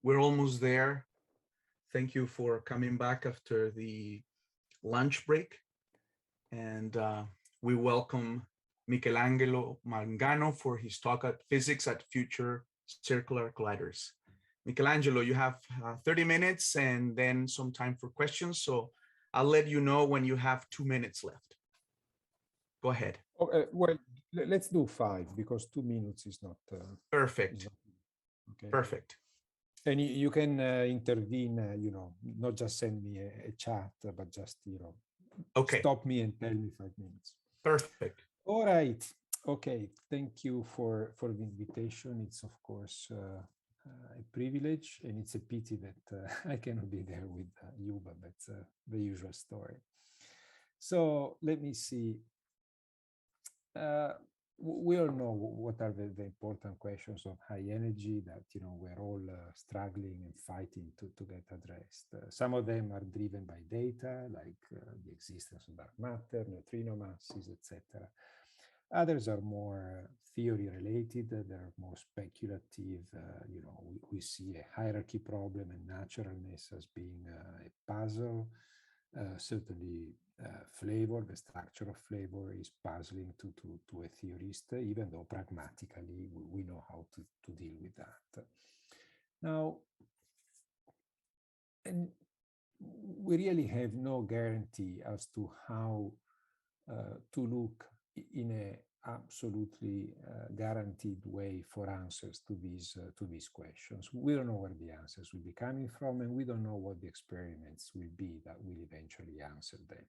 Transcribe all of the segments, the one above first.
we're almost there. Thank you for coming back after the lunch break. And we welcome Michelangelo Mangano for his talk at Physics at Future Circular Colliders. Michelangelo, you have 30 minutes and then some time for questions. So I'll let you know when you have 2 minutes left. Go ahead. Well, let's do 5 because 2 minutes is not perfect. Is not, okay. Perfect. And you can intervene, you know, not just send me a chat, but just, you know, okay, stop me and tell me 5 minutes. Perfect. All right. Okay. Thank you for the invitation. It's of course a privilege, and it's a pity that I cannot be there with you, but that's the usual story. So let me see. We all know what are the important questions of high energy that, you know, we're all struggling and fighting to get addressed. Some of them are driven by data, like the existence of dark matter, neutrino masses, etc. Others are more theory related, they're more speculative. You know, we see a hierarchy problem and naturalness as being a puzzle. Certainly flavor, the structure of flavor is puzzling to a theorist, even though pragmatically we know how to deal with that. Now, and we really have no guarantee as to how to look in a absolutely guaranteed way for answers to these questions. We don't know where the answers will be coming from, and we don't know what the experiments will be that will eventually answer them.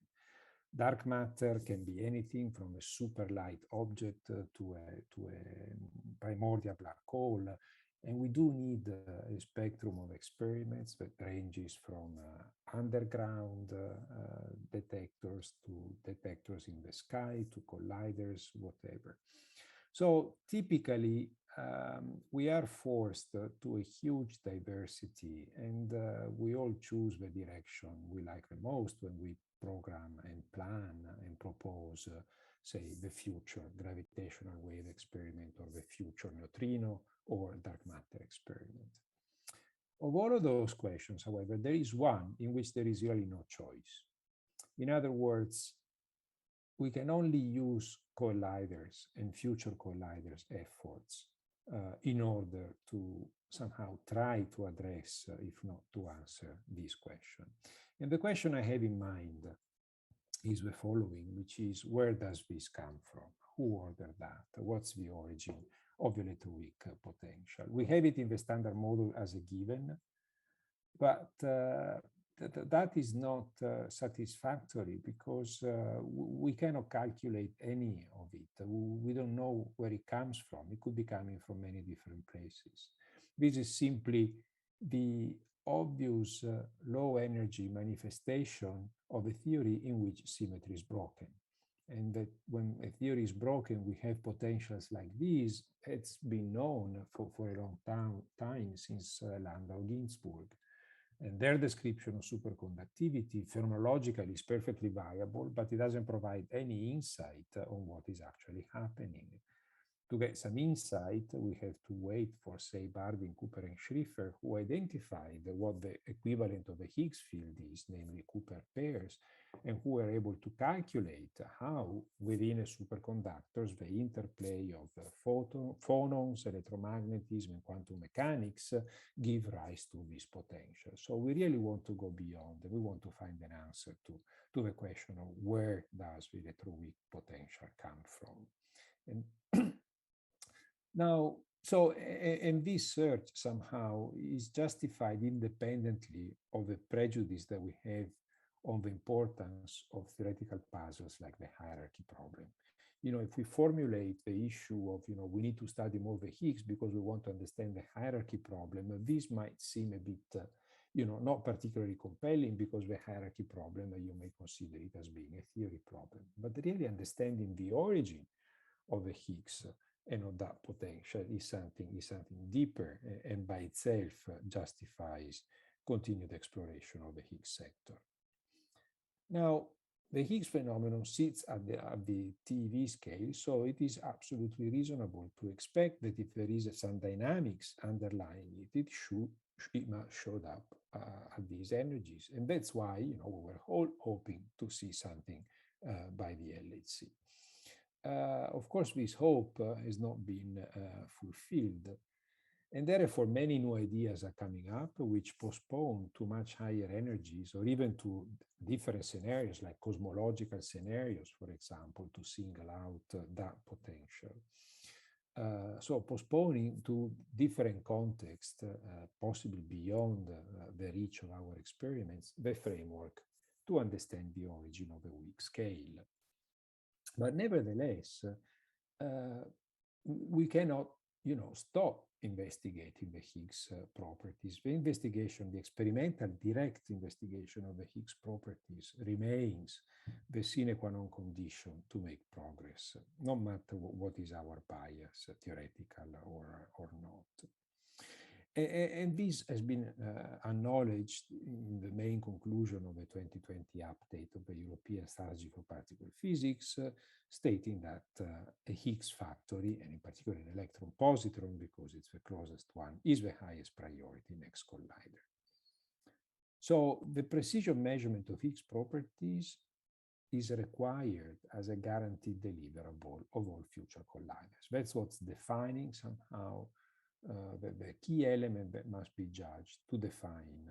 Dark matter can be anything from a super light object to a primordial black hole, and we do need a spectrum of experiments that ranges from underground detectors to detectors in the sky to colliders, whatever. So typically, we are forced to a huge diversity, and we all choose the direction we like the most when we program and plan and propose, say, the future gravitational wave experiment or the future neutrino or dark matter experiment. Of all of those questions, however, there is one in which there is really no choice. In other words, we can only use colliders and future colliders efforts in order to somehow try to address, if not to answer, this question. And the question I have in mind is the following, which is, where does this come from? Who ordered that? What's the origin of the electroweak potential? We have it in the standard model as a given, but that is not satisfactory because we cannot calculate any of it. We don't know where it comes from. It could be coming from many different places. This is simply the obvious low energy manifestation of a theory in which symmetry is broken. And that when a theory is broken, we have potentials like these. It's been known for a long time since Landau-Ginzburg. And their description of superconductivity phenomenologically is perfectly viable, but it doesn't provide any insight on what is actually happening. To get some insight, we have to wait for, say, Bardeen, Cooper, and Schrieffer, who identified what the equivalent of a Higgs field is, namely Cooper pairs, and who were able to calculate how, within a superconductors, the interplay of phonons, electromagnetism, and quantum mechanics give rise to this potential. So we really want to go beyond, and we want to find an answer to the question of where does the electroweak potential come from. And now, so, and this search somehow is justified independently of the prejudice that we have on the importance of theoretical puzzles like the hierarchy problem. You know, if we formulate the issue of, you know, we need to study more the Higgs because we want to understand the hierarchy problem, this might seem a bit, you know, not particularly compelling because the hierarchy problem, you may consider it as being a theory problem. But really understanding the origin of the Higgs and of that potential is something deeper, and by itself justifies continued exploration of the Higgs sector. Now, the Higgs phenomenon sits at the TeV scale, so it is absolutely reasonable to expect that if there is some dynamics underlying it, it should showed up at these energies. And that's why, we were all hoping to see something by the LHC. Of course, this hope has not been fulfilled. And therefore, many new ideas are coming up which postpone to much higher energies or even to different scenarios like cosmological scenarios, for example, to single out that potential. So postponing to different contexts, possibly beyond the reach of our experiments, the framework to understand the origin of a weak scale. But nevertheless, we cannot, stop investigating the Higgs properties. The investigation, the experimental direct investigation of the Higgs properties remains the sine qua non condition to make progress, no matter what is our bias, theoretical or not. And this has been acknowledged in the main conclusion of the 2020 update of the European Strategy for Particle Physics, stating that a Higgs factory, and in particular an electron positron, because it's the closest one, is the highest priority next collider. So the precision measurement of Higgs properties is required as a guaranteed deliverable of all future colliders. That's what's defining somehow the key element that must be judged to define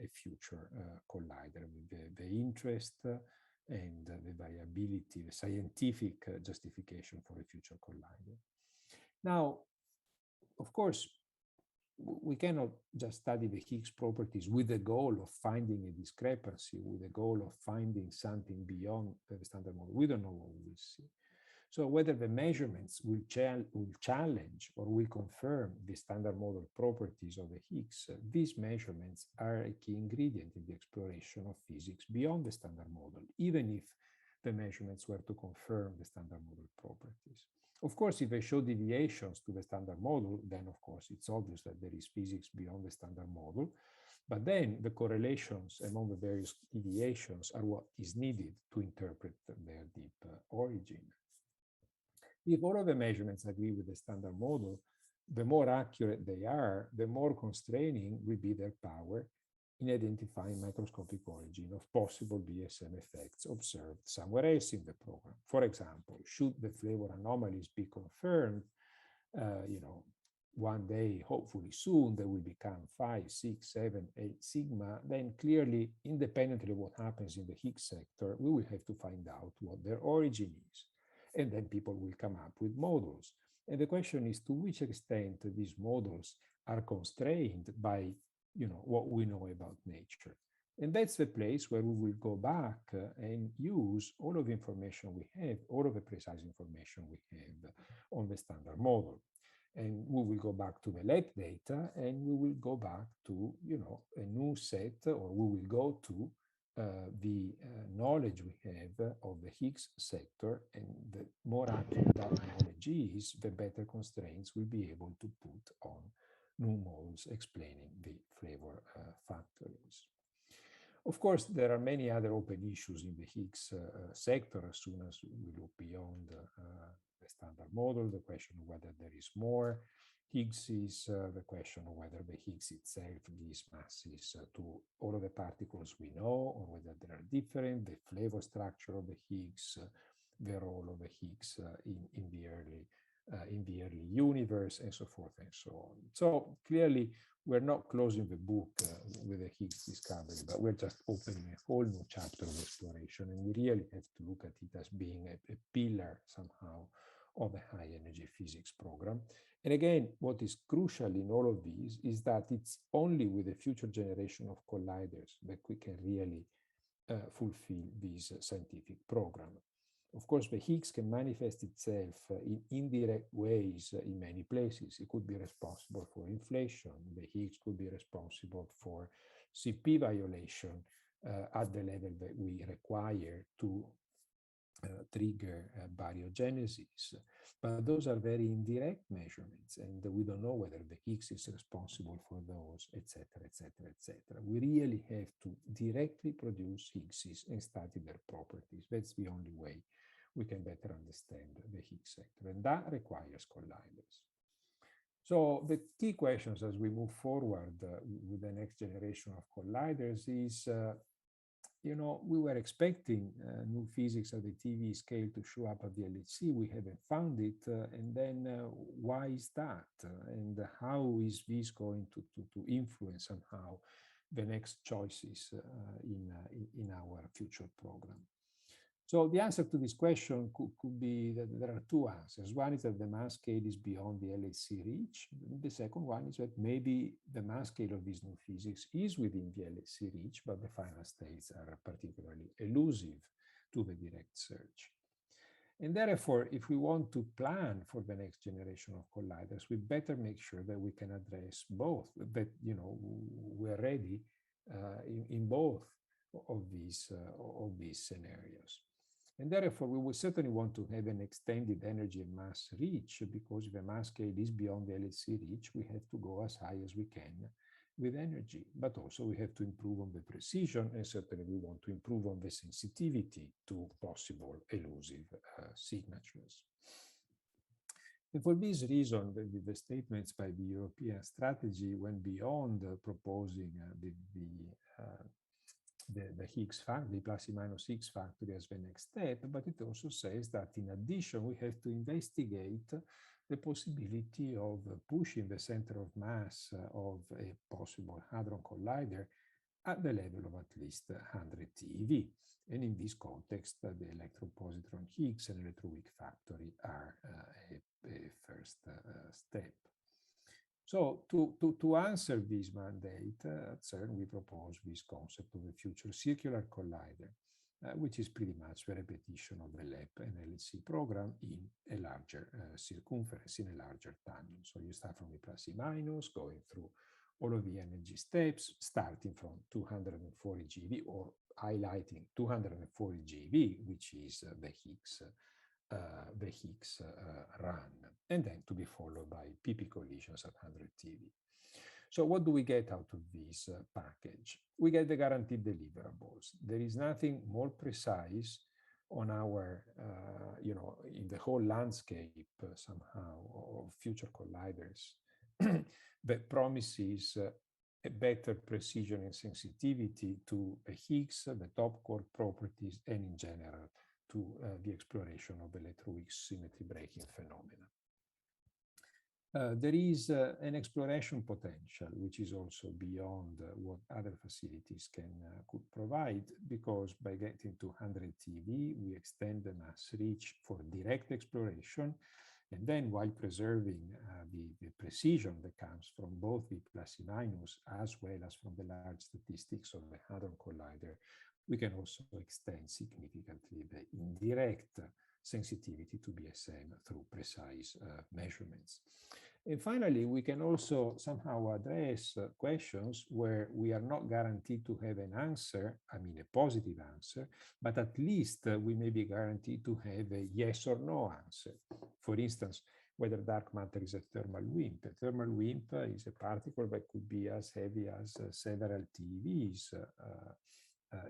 a future collider, with the interest and the variability, the scientific justification for a future collider. Now, of course, we cannot just study the Higgs properties with the goal of finding a discrepancy, with the goal of finding something beyond the standard model. We don't know what we will see. So whether the measurements will challenge or will confirm the standard model properties of the Higgs, these measurements are a key ingredient in the exploration of physics beyond the standard model, even if the measurements were to confirm the standard model properties. Of course, if they show deviations to the standard model, then of course it's obvious that there is physics beyond the standard model. But then the correlations among the various deviations are what is needed to interpret their deep origin. If all of the measurements agree with the standard model, the more accurate they are, the more constraining will be their power in identifying microscopic origin of possible BSM effects observed somewhere else in the program. For example, should the flavor anomalies be confirmed, one day, hopefully soon, they will become 5, 6, 7, 8 sigma, then clearly, independently of what happens in the Higgs sector, we will have to find out what their origin is. And then people will come up with models. And the question is to which extent these models are constrained by, what we know about nature. And that's the place where we will go back and use all of the information we have, all of the precise information we have on the standard model. And we will go back to the lab data, and we will go back to, a new set, or we will go to the knowledge we have of the Higgs sector, and the more accurate that knowledge is, the better constraints we'll be able to put on new models explaining the flavor factories. Of course, there are many other open issues in the Higgs sector as soon as we look beyond the standard model, the question of whether there is more Higgs is the question of whether the Higgs itself gives masses to all of the particles we know, or whether they are different, the flavor structure of the Higgs, the role of the Higgs in the early universe, and so forth and so on. So clearly, we're not closing the book with the Higgs discovery, but we're just opening a whole new chapter of exploration, and we really have to look at it as being a pillar somehow of a high energy physics program. And again, what is crucial in all of these is that it's only with a future generation of colliders that we can really fulfill this scientific program. Of course, the Higgs can manifest itself in indirect ways in many places. It could be responsible for inflation. The Higgs could be responsible for CP violation at the level that we require to trigger baryogenesis. But those are very indirect measurements, and we don't know whether the Higgs is responsible for those, etc., etc., etc. We really have to directly produce Higgses and study their properties. That's the only way we can better understand the Higgs sector, and that requires colliders. So the key questions as we move forward with the next generation of colliders is, we were expecting new physics at the TV scale to show up at the LHC. We haven't found it. And then why is that? And how is this going to influence somehow the next choices in our future program? So the answer to this question could be that there are two answers. One is that the mass scale is beyond the LHC reach. The second one is that maybe the mass scale of this new physics is within the LHC reach, but the final states are particularly elusive to the direct search. And therefore, if we want to plan for the next generation of colliders, we better make sure that we can address both, that we're ready in both of these scenarios. And therefore, we will certainly want to have an extended energy and mass reach, because if the mass scale is beyond the LHC reach, we have to go as high as we can with energy. But also we have to improve on the precision, and certainly we want to improve on the sensitivity to possible elusive signatures. And for this reason, the statements by the European strategy went beyond proposing the Higgs factor, the plus minus Higgs factory as the next step, but it also says that in addition, we have to investigate the possibility of pushing the center of mass of a possible hadron collider at the level of at least 100 TeV. And in this context, the electron-positron Higgs and electroweak factory are a first step. So to answer this mandate, at CERN, we propose this concept of a future circular collider, which is pretty much the repetition of the LEP and LHC program in a larger circumference, in a larger tandem. So you start from the plus minus, going through all of the energy steps, starting from 240 GeV, or highlighting 240 GeV, which is the Higgs run, and then to be followed by PP collisions at 100 TeV. So what do we get out of this package? We get the guaranteed deliverables. There is nothing more precise on our, in the whole landscape somehow of future colliders that promises a better precision and sensitivity to the Higgs, the top quark properties, and in general to the exploration of electroweak symmetry breaking phenomena. There is an exploration potential, which is also beyond what other facilities could provide, because by getting to 100 TeV, we extend the mass reach for direct exploration, and then while preserving the precision that comes from both the plus minus as well as from the large statistics of the hadron collider, we can also extend significantly the indirect sensitivity to BSM through precise measurements. And finally, we can also somehow address questions where we are not guaranteed to have an answer, I mean a positive answer, but at least we may be guaranteed to have a yes or no answer. For instance, whether dark matter is a thermal WIMP. A thermal WIMP is a particle that could be as heavy as several TeVs,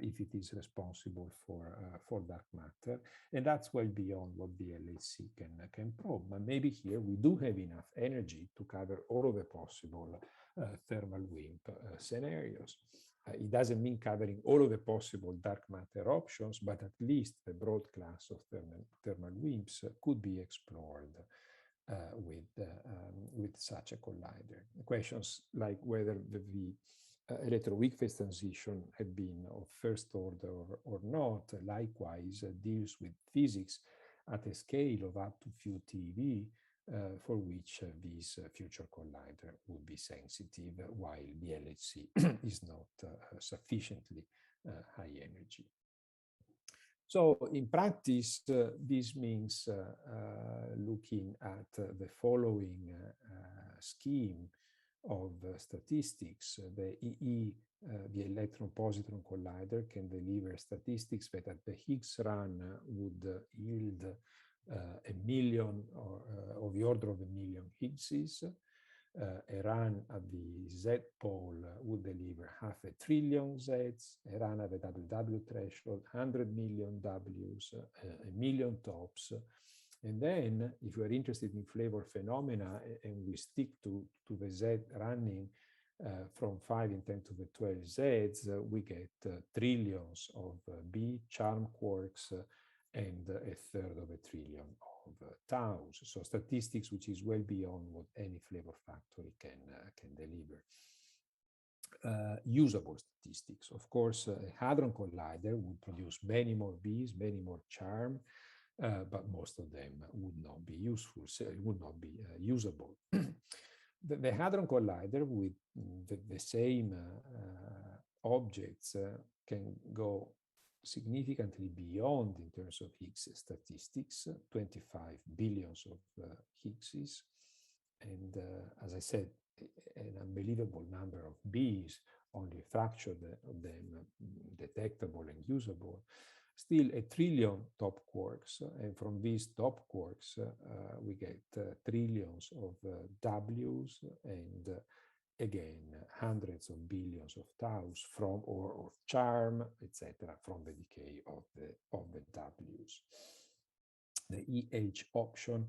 if it is responsible for dark matter, and that's well beyond what the LHC can probe. But maybe here we do have enough energy to cover all of the possible thermal WIMP scenarios. It doesn't mean covering all of the possible dark matter options, but at least the broad class of thermal WIMPs could be explored with such a collider. Questions like whether the electroweak phase transition had been of first order or not, likewise deals with physics at a scale of up to few TeV, for which this future collider would be sensitive, while the LHC is not sufficiently high energy. So in practice, this means looking at the following scheme of statistics. The the electron-positron collider can deliver statistics that at the Higgs run would yield 1 million or the order of 1 million Higgses. A run at the Z pole would deliver 500 billion Zs. A run at the WW threshold, 100 million Ws, 1 million tops. And then if we're interested in flavor phenomena and we stick to the Z running from 5 in 10 to the 12 Zs, we get trillions of B charm quarks and a third of a trillion of taus. So statistics which is well beyond what any flavor factory can deliver. Usable statistics. Of course, a hadron collider would produce many more Bs, many more charm, but most of them would not be useful, so it would not be usable. The Hadron Collider with the same objects can go significantly beyond in terms of Higgs statistics, 25 billions of Higgses, and as I said, an unbelievable number of Bs, only a fraction of them detectable and usable. Still a trillion top quarks, and from these top quarks we get trillions of Ws and again hundreds of billions of taus from or charm, etc., from the decay of the Ws. The EH option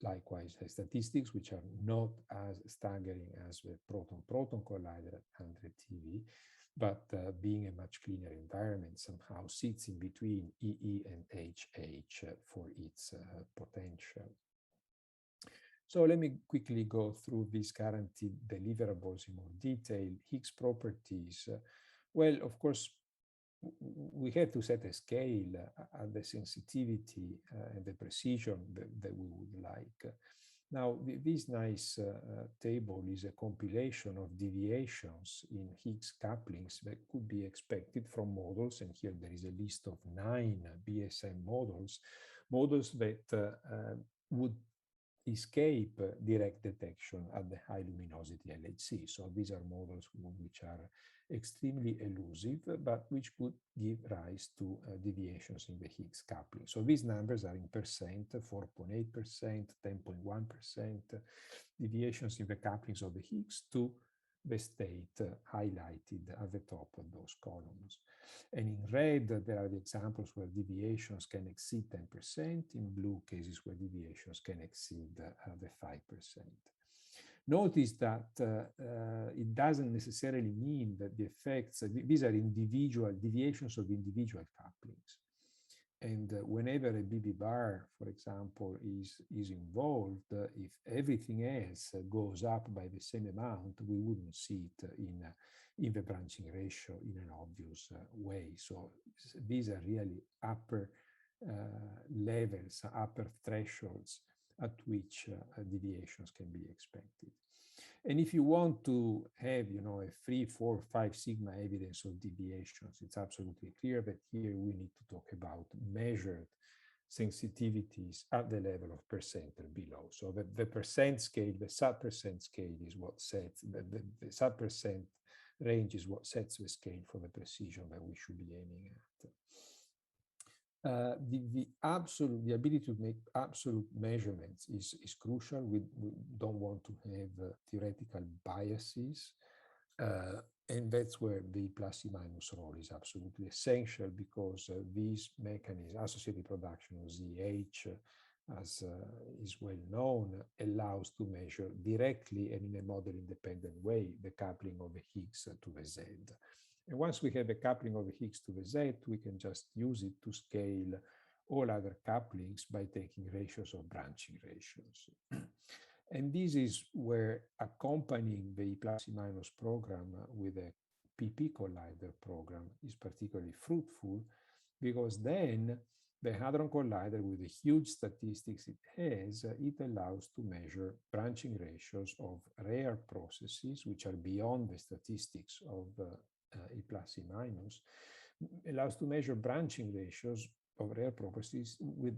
likewise has statistics which are not as staggering as the proton-proton collider at 100 TeV, but being a much cleaner environment, somehow sits in between EE and HH for its potential. So let me quickly go through these guaranteed deliverables in more detail. Higgs properties. Well, of course, we have to set a scale at the sensitivity and the precision that we would like. Now, this nice table is a compilation of deviations in Higgs couplings that could be expected from models, and here there is a list of 9 BSM models that would escape direct detection at the high luminosity LHC. So these are models which are extremely elusive, but which could give rise to deviations in the Higgs coupling. So these numbers are in percent, 4.8%, 10.1% deviations in the couplings of the Higgs to the state highlighted at the top of those columns. And in red, there are the examples where deviations can exceed 10%, in blue cases where deviations can exceed the 5%. Notice that it doesn't necessarily mean that the effects, these are individual deviations of individual couplings. And whenever a BB bar, for example, is involved, if everything else goes up by the same amount, we wouldn't see it in the branching ratio in an obvious way. So these are really upper levels, upper thresholds at which deviations can be expected. And if you want to have, a 3, 4, 5 sigma evidence of deviations, it's absolutely clear that here we need to talk about measured sensitivities at the level of percent or below. So the percent scale, the sub-percent scale is what sets, the sub-percent range is what sets the scale for the precision that we should be aiming at. The ability to make absolute measurements is crucial. We don't want to have theoretical biases, and that's where the plus E minus role is absolutely essential, because these mechanisms, associated production of ZH, as is well known, allows to measure directly and in a model independent way the coupling of the Higgs to the Z. And once we have a coupling of the Higgs to the Z, we can just use it to scale all other couplings by taking ratios of branching ratios. And this is where accompanying the plus E minus program with a PP collider program is particularly fruitful, because then the Hadron Collider, with the huge statistics it has, it allows to measure branching ratios of rare processes, which are beyond the statistics of E plus E minus, allows to measure branching ratios of rare processes with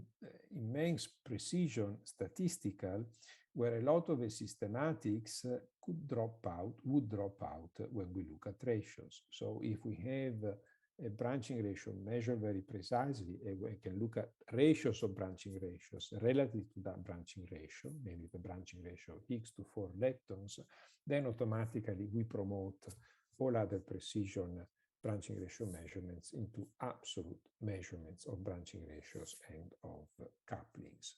immense precision, statistical, where a lot of the systematics would drop out when we look at ratios. So if we have a branching ratio measured very precisely, and we can look at ratios of branching ratios relative to that branching ratio, namely the branching ratio of Higgs to 4 leptons, then automatically we promote all other precision branching ratio measurements into absolute measurements of branching ratios and of couplings.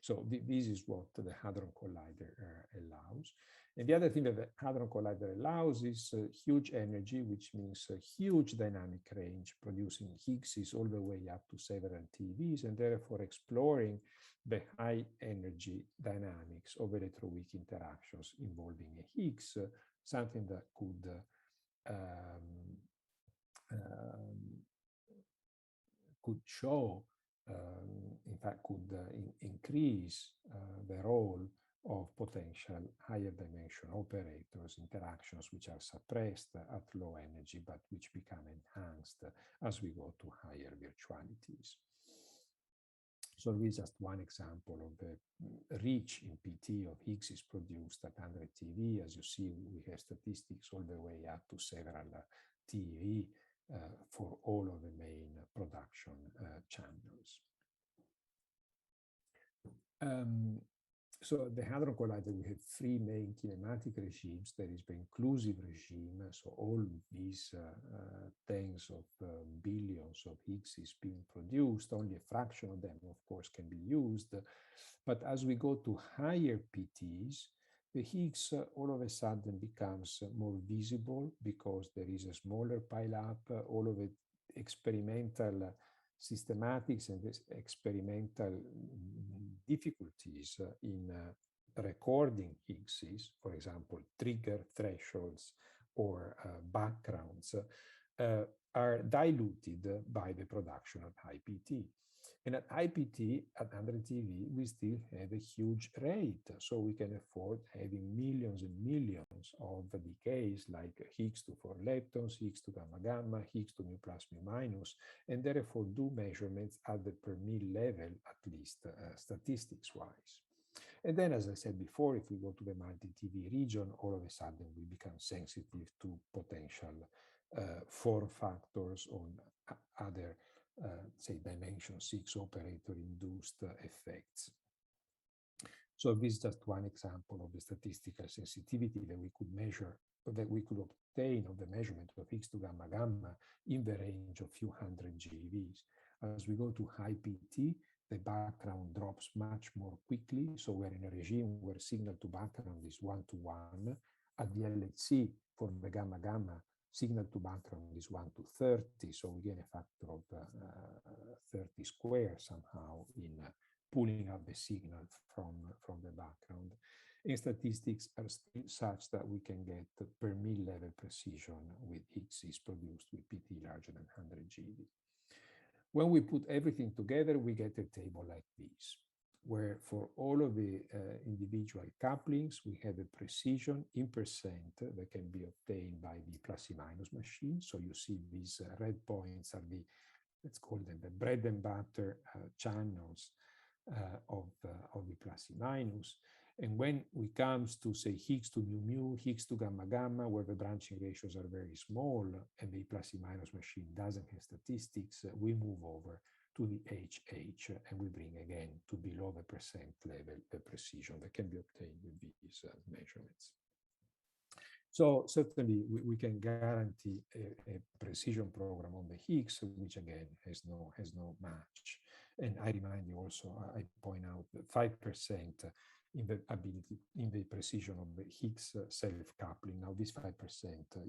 So this is what the Hadron Collider allows. And the other thing that the Hadron Collider allows is huge energy, which means a huge dynamic range, producing Higgses all the way up to several TeVs, and therefore exploring the high energy dynamics of electroweak interactions involving a Higgs, something that could show, in fact, could increase the role of potential higher dimension operators, interactions which are suppressed at low energy, but which become enhanced as we go to higher virtualities. So this is just one example of the reach in PT of Higgs is produced at 100 TeV. As you see, we have statistics all the way up to several TeV for all of the main production channels. So the Hadron Collider, we have three main kinematic regimes. There is the inclusive regime, so all these tens of billions of Higgs is being produced. Only a fraction of them, of course, can be used. But as we go to higher PTs, the Higgs all of a sudden becomes more visible because there is a smaller pileup. All of it experimental systematics and experimental difficulties in recording Higgses, for example, trigger thresholds or backgrounds, are diluted by the production of high PT. And at high PT, at 100 TeV, we still have a huge rate. So we can afford having millions and millions of decays like Higgs to 4 leptons, Higgs to gamma gamma, Higgs to mu plus mu minus, and therefore do measurements at the per mil level, at least statistics-wise. And then, as I said before, if we go to the multi-TeV region, all of a sudden we become sensitive to potential form factors on other say dimension 6 operator induced effects. So this is just one example of the statistical sensitivity that we could measure, that we could obtain of the measurement of Higgs to gamma gamma in the range of few hundred GeVs. As we go to high PT, the background drops much more quickly. So we're in a regime where signal to background is 1:1. At the LHC for the gamma gamma, signal to background is 1:30, so we gain a factor of 30 squared somehow in pulling up the signal from the background. And statistics are still such that we can get per mil level precision with Higgses produced with PT larger than 100 GeV. When we put everything together, we get a table like this, where for all of the individual couplings, we have a precision in percent that can be obtained by the plus minus machine. So you see these red points are the, let's call them the bread and butter channels of the plus minus. And when we comes to say Higgs to mu mu, Higgs to gamma gamma, where the branching ratios are very small and the plus minus machine doesn't have statistics, we move over to the HH, and we bring again to below the percent level the precision that can be obtained with these measurements. So certainly we can guarantee a precision program on the Higgs, which again has no match. And I remind you also, I point out that 5% in the ability, in the precision of the Higgs self-coupling. Now this 5%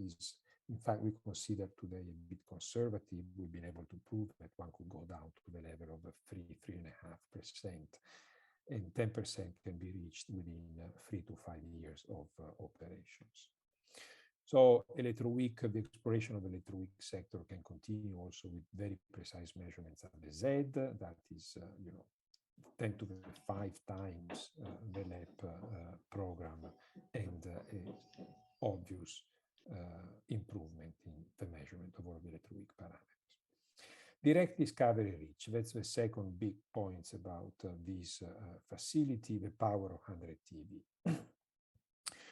is, in fact, we consider today a bit conservative. We've been able to prove that one could go down to the level of 3.5%, and 10% can be reached within 3 to 5 years of operations. So electroweak, the exploration of the electroweak sector can continue also with very precise measurements at the Z. That is, 10 to the 5 times the LEP program, and obvious improvement in the measurement of all the electroweak parameters. Direct discovery reach, that's the second big point about this facility, the power of 100 TeV.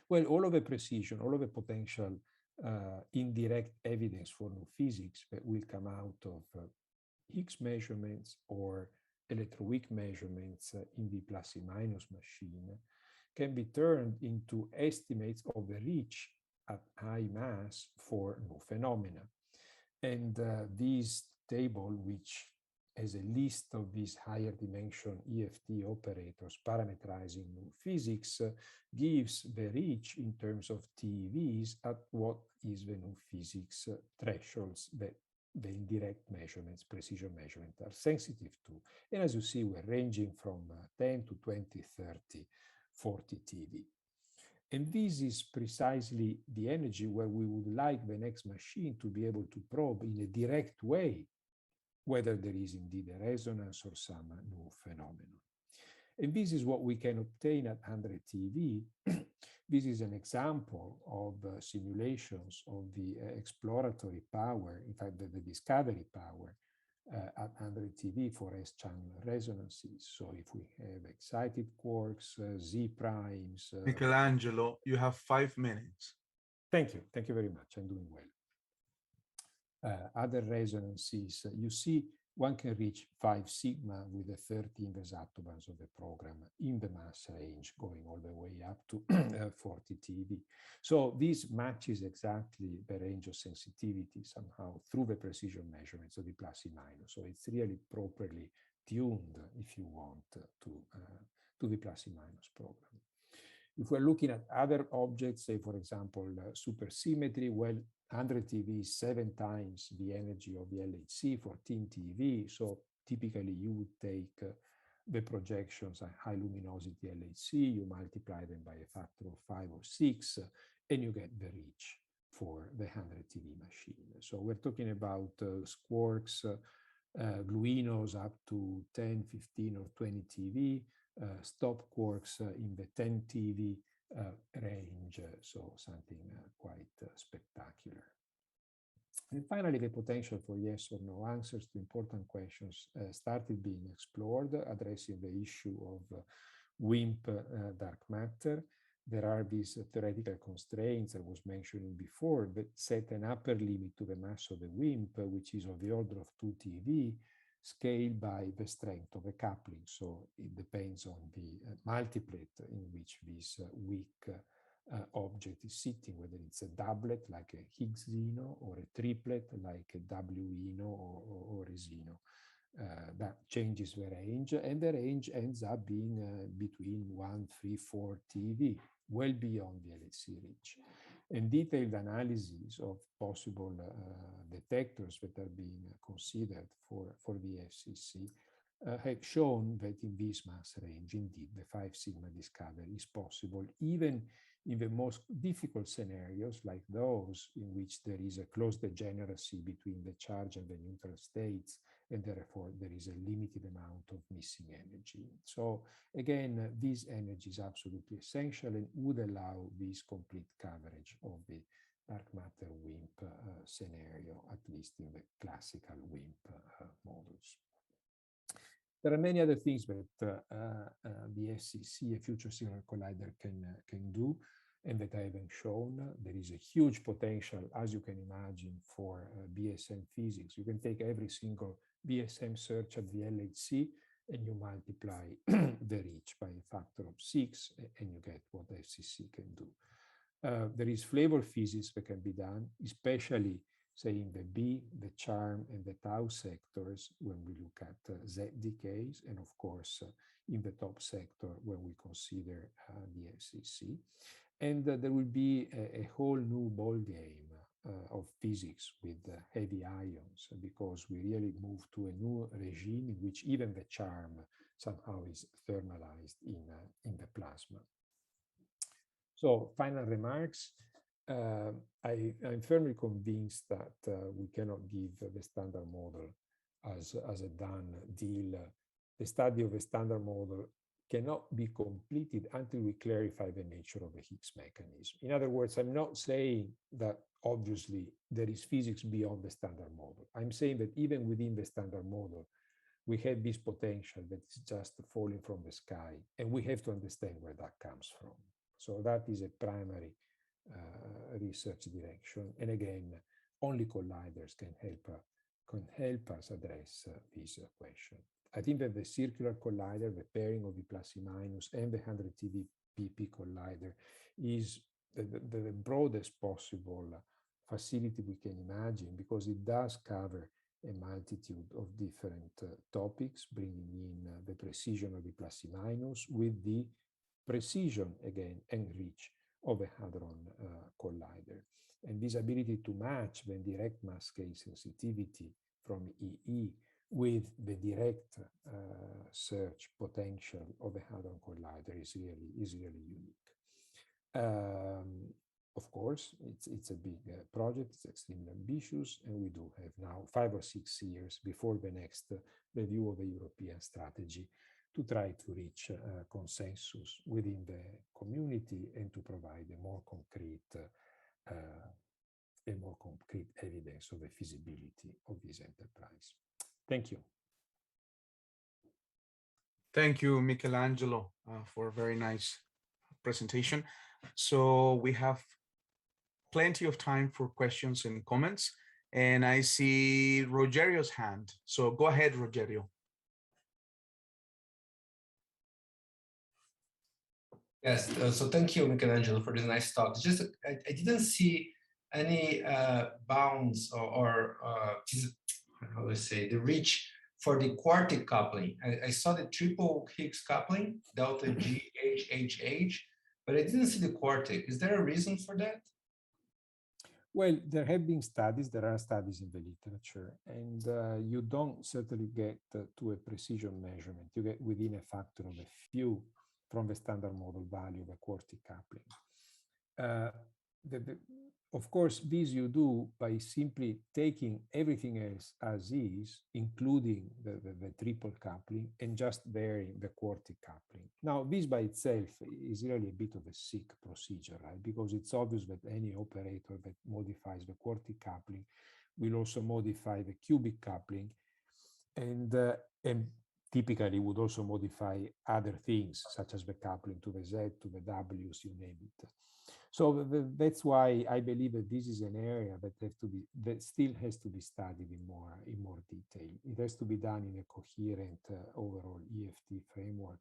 Well, all of the precision, all of the potential indirect evidence for new physics that will come out of Higgs measurements or electroweak measurements in the plus minus machine can be turned into estimates of the reach at high mass for new phenomena. And this table, which has a list of these higher dimension EFT operators parameterizing new physics, gives the reach in terms of TeVs at what is the new physics thresholds that the indirect measurements, precision measurement, are sensitive to. And as you see, we're ranging from 10 to 20, 30, 40 TeV. And this is precisely the energy where we would like the next machine to be able to probe in a direct way whether there is indeed a resonance or some new phenomenon. And this is what we can obtain at 100 TeV. This is an example of simulations of the exploratory power, in fact, the discovery power at 100 TeV for S-channel resonances. So if we have excited quarks, Z primes. Michelangelo, you have 5 minutes. Thank you. Thank you very much. I'm doing well. Other resonances, you see, one can reach 5 sigma with the 30 inverse attobars of the program in the mass range, going all the way up to 40 TeV. So this matches exactly the range of sensitivity somehow through the precision measurements of the plus and minus. So it's really properly tuned, if you want, to the plus and minus program. If we're looking at other objects, say, for example, supersymmetry, well, 100 TeV is 7 times the energy of the LHC, 14 TeV. So typically you would take the projections at high luminosity LHC, you multiply them by a factor of 5 or 6, and you get the reach for the 100 TeV machine. So we're talking about quarks, gluinos up to 10, 15, or 20 TeV, stop quarks in the 10 TeV range, so something quite spectacular. And finally, the potential for yes or no answers to important questions started being explored, addressing the issue of WIMP dark matter. There are these theoretical constraints I was mentioning before that set an upper limit to the mass of the WIMP, which is of the order of 2 TeV, scaled by the strength of the coupling. So it depends on the multiplet in which this weak object is sitting, whether it's a doublet like a Higgs Zeno or a triplet like a W Eno or a Zeno. That changes the range, and the range ends up being between 1, 3, 4 TeV, well beyond the LHC reach. And detailed analysis of possible detectors that are being considered for the FCC have shown that in this mass range, indeed, the 5 sigma discovery is possible, even in the most difficult scenarios, like those in which there is a close degeneracy between the charge and the neutral states, and therefore there is a limited amount of missing energy. So again, this energy is absolutely essential and would allow this complete coverage of the dark matter WIMP scenario, at least in the classical WIMP models. There are many other things that the SCC, a future signal collider, can do, and that I haven't shown. There is a huge potential, as you can imagine, for BSM physics. You can take every single BSM search at the LHC and you multiply the reach by a factor of 6, and you get what FCC can do. There is flavor physics that can be done, especially say in the B, the charm, and the tau sectors when we look at Z decays, and of course in the top sector when we consider the FCC. And there will be a whole new ballgame of physics with heavy ions, because we really move to a new regime in which even the charm somehow is thermalized in the plasma. So final remarks. I'm firmly convinced that we cannot give the standard model as a done deal. The study of a standard model cannot be completed until we clarify the nature of the Higgs mechanism. In other words, I'm not saying that obviously there is physics beyond the standard model. I'm saying that even within the standard model, we have this potential that is just falling from the sky, and we have to understand where that comes from. So that is a primary research direction. And again, only colliders can help us address this question. I think that the circular collider, the pairing of the plus and minus, and the 100 TeV PP collider is the broadest possible facility we can imagine, because it does cover a multitude of different topics, bringing in the precision of the plus minus with the precision, again, and reach of a hadron collider. And this ability to match the direct mass scale sensitivity from EE with the direct search potential of a hadron collider is really unique. Of course, it's a big project, it's extremely ambitious, and we do have now 5 or 6 years before the next review of the European strategy to try to reach consensus within the community and to provide a more concrete evidence of the feasibility of this enterprise. Thank you. Thank you, Michelangelo, for a very nice presentation. So we have plenty of time for questions and comments. And I see Rogerio's hand. So go ahead, Rogerio. Yes, so thank you, Michelangelo, for this nice talk. It's just, I didn't see any bounds or how do I say, the reach for the quartic coupling. I saw the triple Higgs coupling, delta G, H, H, H, but I didn't see the quartic. Is there a reason for that? Well, there have been studies, there are studies in the literature, and you don't certainly get to a precision measurement. You get within a factor of a few from the standard model value of a quartic coupling. Of course, this you do by simply taking everything else as is, including the triple coupling, and just varying the quartic coupling. Now, this by itself is really a bit of a sick procedure, right? Because it's obvious that any operator that modifies the quartic coupling will also modify the cubic coupling, and typically would also modify other things, such as the coupling to the Z, to the Ws, you name it. So that's why I believe that this is an area that still has to be studied in more detail. It has to be done in a coherent overall EFT framework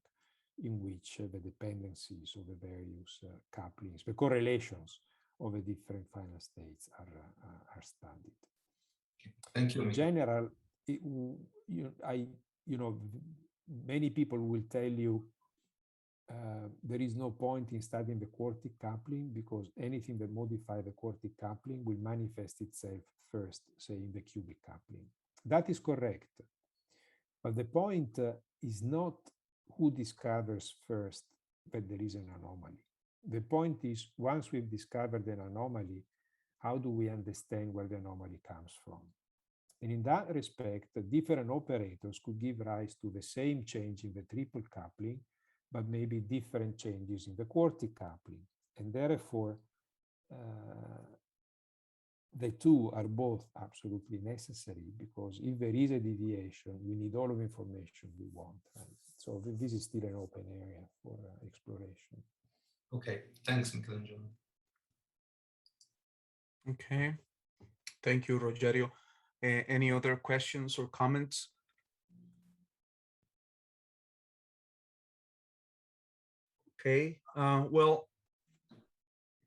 in which the dependencies of the various couplings, the correlations of the different final states are studied. Thank you. In general, many people will tell you there is no point in studying the quartic coupling because anything that modifies the quartic coupling will manifest itself first, say, in the cubic coupling. That is correct. But the point is not who discovers first that there is an anomaly. The point is, once we've discovered an anomaly, how do we understand where the anomaly comes from? And in that respect, different operators could give rise to the same change in the triple coupling, but maybe different changes in the quartic coupling. And therefore, the two are both absolutely necessary, because if there is a deviation, we need all of the information we want. Right? So this is still an open area for exploration. Okay, thanks, Michelangelo. Okay, thank you, Rogerio. Any other questions or comments? Okay, well,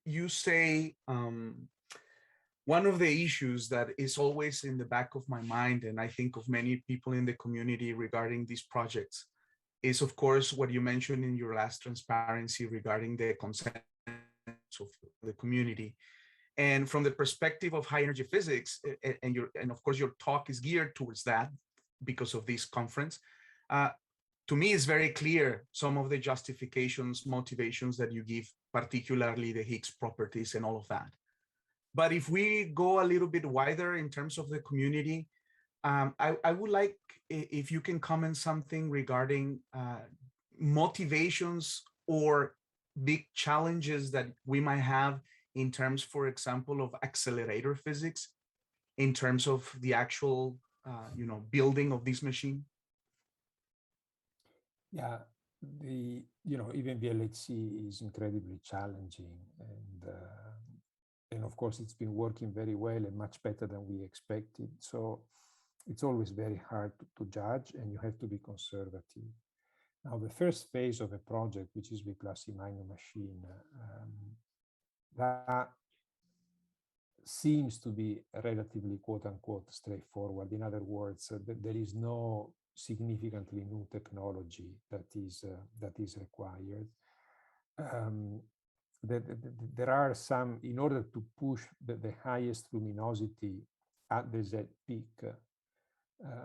you say one of the issues that is always in the back of my mind, and I think of many people in the community regarding these projects, is of course what you mentioned in your last transparency regarding the consent of the community. And from the perspective of high energy physics, and of course your talk is geared towards that because of this conference, to me it's very clear some of the justifications, motivations that you give, particularly the Higgs properties and all of that. But if we go a little bit wider in terms of the community, I would like if you can comment something regarding motivations or big challenges that we might have in terms, for example, of accelerator physics, in terms of the actual, building of this machine. Yeah, even the LHC is incredibly challenging, and of course it's been working very well and much better than we expected. So it's always very hard to judge, and you have to be conservative. Now, the first phase of a project, which is the plus minus machine, that seems to be relatively quote-unquote straightforward. In other words, there is no significantly new technology that is required. There are some, in order to push the highest luminosity at the Z peak,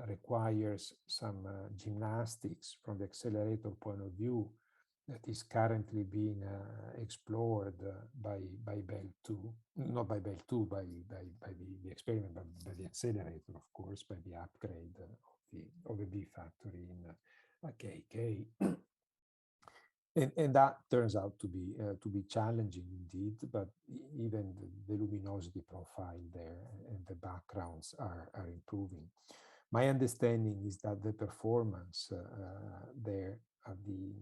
requires some gymnastics from the accelerator point of view that is currently being explored by Bell 2, not by Bell 2, by the experiment, but by the accelerator, of course, by the upgrade of the B factory in KK. And that turns out to be challenging indeed, but even the luminosity profile there and the backgrounds are improving. My understanding is that the performance there at the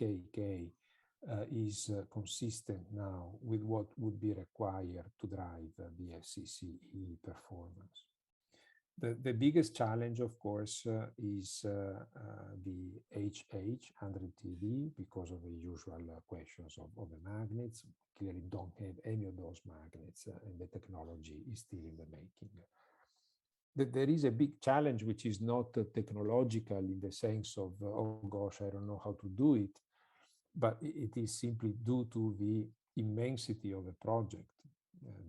KK is consistent now with what would be required to drive the FCCE performance. The biggest challenge, of course, is the HH 100 TeV because of the usual questions of the magnets. Clearly don't have any of those magnets, and the technology is still in the making. There is a big challenge which is not technological in the sense of, oh gosh, I don't know how to do it, but it is simply due to the immensity of the project.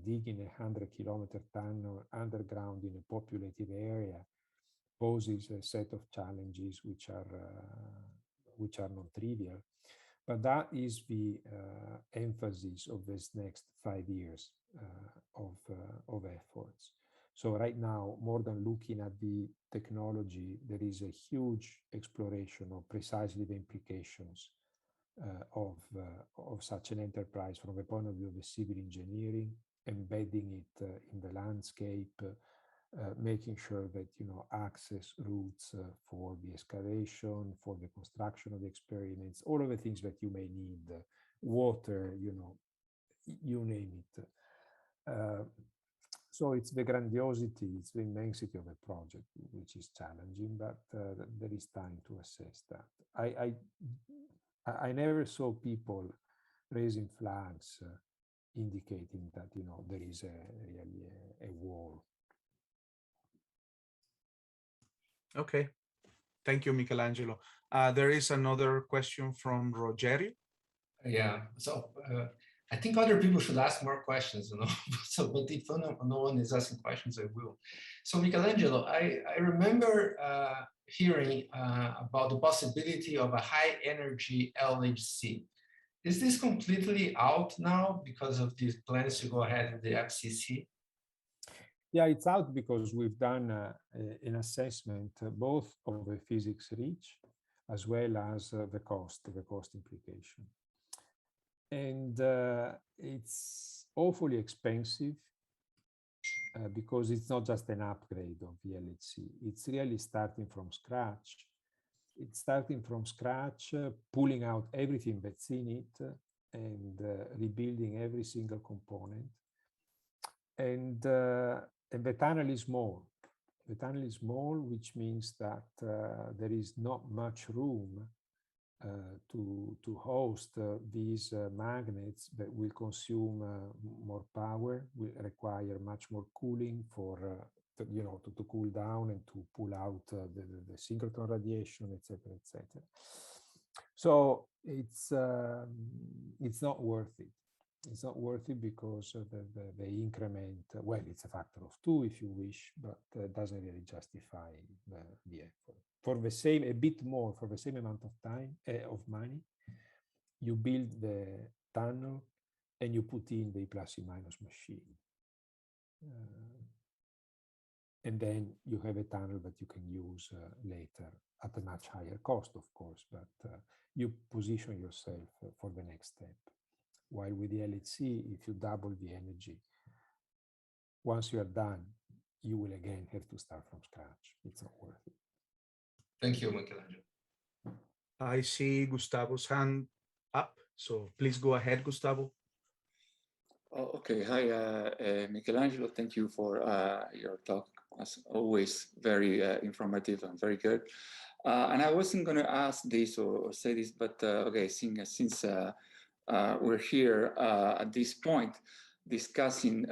Digging a 100-kilometer tunnel underground in a populated area poses a set of challenges which are non-trivial. But that is the emphasis of this next 5 years of efforts. So right now, more than looking at the technology, there is a huge exploration of precisely the implications of such an enterprise from the point of view of the civil engineering, embedding it in the landscape, making sure that access routes for the excavation, for the construction of the experiments, all of the things that you may need, water, you name it. So it's the grandiosity, it's the immensity of the project which is challenging, but there is time to assess that. I never saw people raising flags indicating that there is really a wall. Okay, thank you, Michelangelo. There is another question from Rogerio. Yeah, so I think other people should ask more questions, So, but if no one is asking questions, I will. So, Michelangelo, I remember hearing about the possibility of a high energy LHC. Is this completely out now because of these plans to go ahead with the FCC? Yeah, it's out because we've done an assessment both of the physics reach as well as the cost implication. And it's awfully expensive because it's not just an upgrade of the LHC. It's really starting from scratch. It's starting from scratch, pulling out everything that's in it and rebuilding every single component. And the tunnel is small. The tunnel is small, which means that there is not much room to host these magnets that will consume more power, will require much more cooling for to cool down and to pull out the synchrotron radiation, etc., etc. So it's not worth it. It's not worth it because the increment, well, it's a factor of 2 if you wish, but doesn't really justify the effort. For the same, a bit more, for the same amount of time, of money, you build the tunnel and you put in the plus and minus machine. And then you have a tunnel that you can use later at a much higher cost, of course, but you position yourself for the next step. While with the LHC, if you double the energy, once you are done, you will again have to start from scratch. It's not worth it. Thank you, Michelangelo. I see Gustavo's hand up, so please go ahead, Gustavo. Oh, okay, hi, Michelangelo. Thank you for your talk. As always, very informative and very good. And I wasn't going to ask this or say this, but okay, since we're here at this point, discussing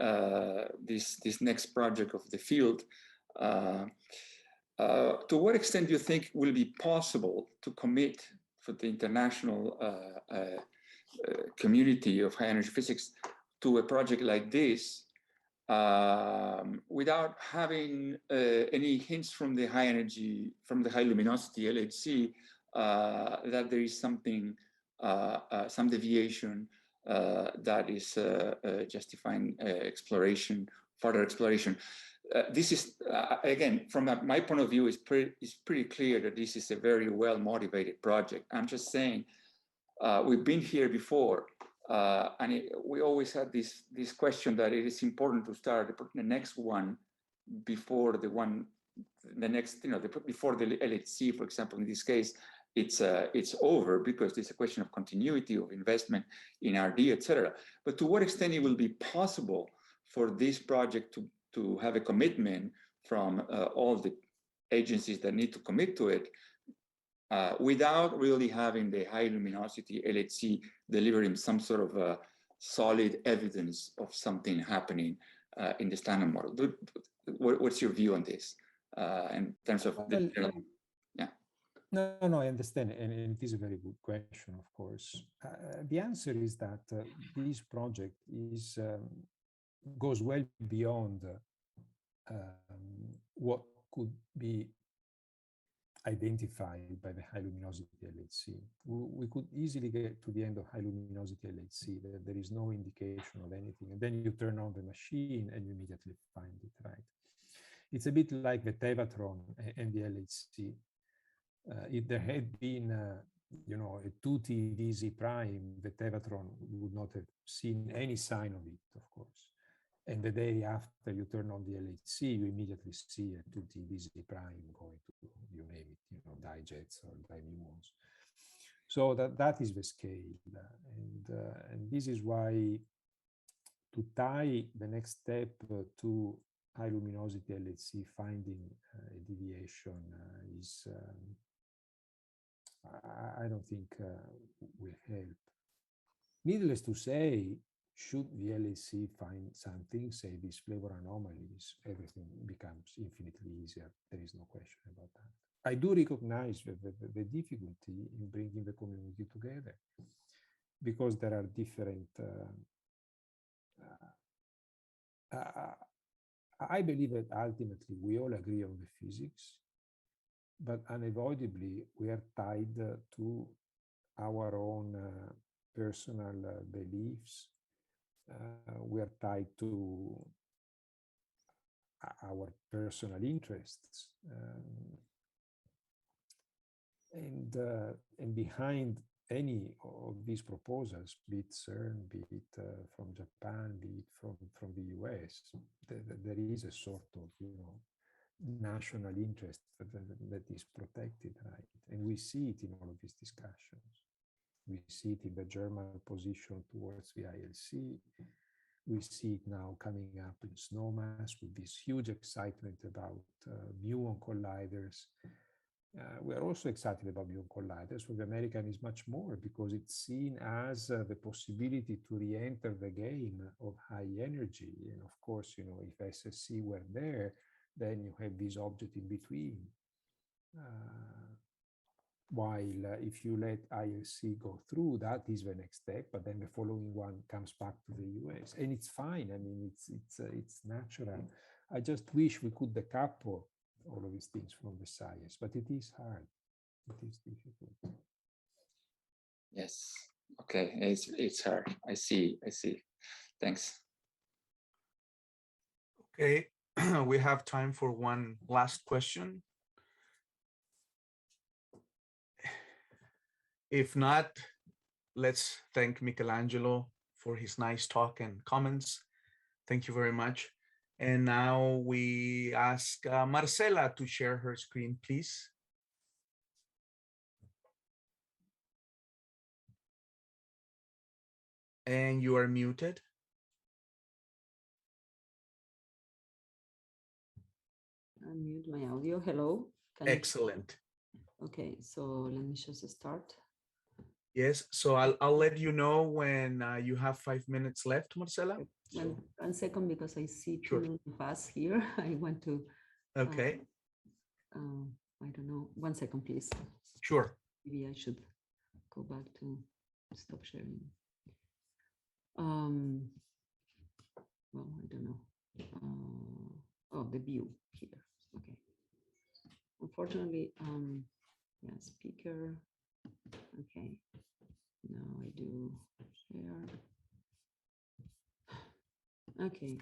this next project of the field, to what extent do you think will be possible to commit for the international community of high energy physics to a project like this without having any hints from the high energy, from the high luminosity LHC that there is something, some deviation that is justifying exploration, further exploration. This is, again, from my point of view, it's pretty clear that this is a very well-motivated project. I'm just saying, we've been here before, and we always had this question that it is important to start the next one before the next, before the LHC, for example. In this case, it's over because it's a question of continuity of investment in RD, etc. But to what extent it will be possible for this project to have a commitment from all the agencies that need to commit to it without really having the high luminosity LHC delivering some sort of solid evidence of something happening in the standard model. What's your view on this in terms of the general? Yeah. No, I understand, and it is a very good question, of course. The answer is that this project goes well beyond what could be identified by the high luminosity LHC. We could easily get to the end of high luminosity LHC, that there is no indication of anything, and then you turn on the machine and you immediately find it, right? It's a bit like the Tevatron and the LHC. If there had been, a 2TVZ prime, the Tevatron would not have seen any sign of it, of course. And the day after you turn on the LHC, you immediately see a 2TVZ prime going to, you name it, digits or dimuons. So that is the scale. And this is why to tie the next step to high luminosity LHC finding a deviation is, I don't think will help. Needless to say, should the LHC find something, say these flavor anomalies, everything becomes infinitely easier. There is no question about that. I do recognize the difficulty in bringing the community together because there are different. I believe that ultimately we all agree on the physics, but unavoidably we are tied to our own personal beliefs. We are tied to our personal interests, and behind any of these proposals, be it CERN, be it from Japan, be it from the US, there is a sort of national interest that is protected, right? And we see it in all of these discussions. We see it in the German position towards the ILC. We see it now coming up in SNOMAS with this huge excitement about muon colliders. We are also excited about muon colliders. For the American is much more because it's seen as the possibility to re-enter the game of high energy. And of course, if SSC were there, then you have this object in between. While if you let ILC go through, that is the next step, but then the following one comes back to the US, and it's fine. I mean, it's natural. I just wish we could decouple all of these things from the science, but it is hard. It is difficult. Yes. Okay. It's hard. I see. Thanks. Okay. We have time for one last question. If not, let's thank Michelangelo for his nice talk and comments. Thank you very much. And now we ask Marcela to share her screen, please. And you are muted. Unmute my audio. Hello. Excellent. Okay, so let me just start. Yes, so I'll let you know when you have 5 minutes left, Marcela. One second, because I see Sure. too fast here. I want to, Okay, I don't know. 1 second, please. sure. Maybe I should go back to stop sharing. Well, I don't know. Oh, the view here. Okay. Unfortunately, yeah, speaker. Okay. Now I do share. Okay.